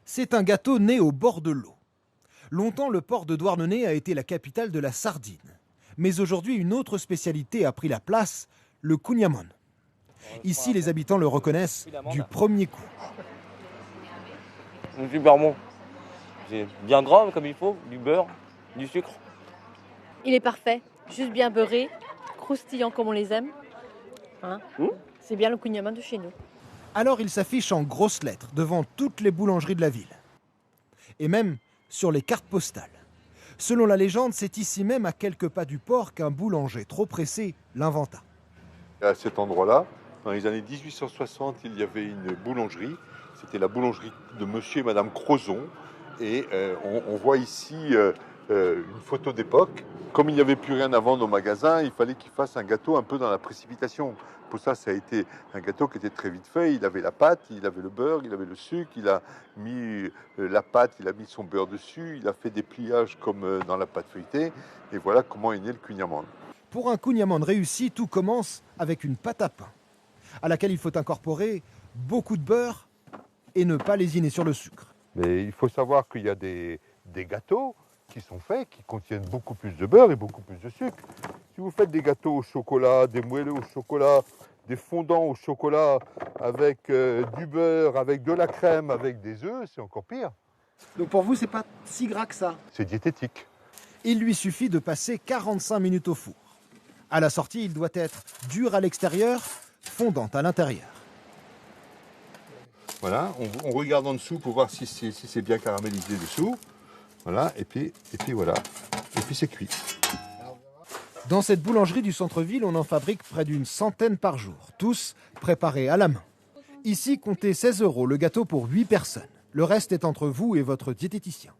C'est un gâteau né au bord de l'eau. Longtemps, le port de Douarnenez a été la capitale de la sardine. Mais aujourd'hui, une autre spécialité a pris la place, le kouign-amann. Ici, les habitants le reconnaissent du premier coup. C'est super bon. C'est bien gras comme il faut, du beurre, du sucre. Il est parfait, juste bien beurré, croustillant comme on les aime. C'est bien le kouign-amann de chez nous. Alors il s'affiche en grosses lettres devant toutes les boulangeries de la ville. Et même sur les cartes postales. Selon la légende, c'est ici même à quelques pas du port qu'un boulanger trop pressé l'inventa. À cet endroit-là, dans les années 1860, il y avait une boulangerie. C'était la boulangerie de monsieur et madame Crozon. Et on voit ici une photo d'époque. Comme il n'y avait plus rien à vendre au magasin, il fallait qu'il fasse un gâteau un peu dans la précipitation. Pour ça a été un gâteau qui était très vite fait. Il avait la pâte, il avait le beurre, il avait le sucre, il a mis la pâte, il a mis son beurre dessus, il a fait des pliages comme dans la pâte feuilletée. Et voilà comment est né le kouign-amann. Pour un kouign-amann réussi, tout commence avec une pâte à pain, à laquelle il faut incorporer beaucoup de beurre et ne pas lésiner sur le sucre. Mais il faut savoir qu'il y a des gâteaux qui sont faits, qui contiennent beaucoup plus de beurre et beaucoup plus de sucre. Si vous faites des gâteaux au chocolat, des moelleux au chocolat, des fondants au chocolat avec du beurre, avec de la crème, avec des œufs, c'est encore pire. Donc pour vous, c'est pas si gras que ça? C'est diététique. Il lui suffit de passer 45 minutes au four. À la sortie, il doit être dur à l'extérieur, fondant à l'intérieur. Voilà, on regarde en dessous pour voir si c'est bien caramélisé dessous. Voilà, et puis voilà. Et puis c'est cuit. Dans cette boulangerie du centre-ville, on en fabrique près d'une centaine par jour, tous préparés à la main. Ici, comptez 16 € le gâteau pour 8 personnes. Le reste est entre vous et votre diététicien.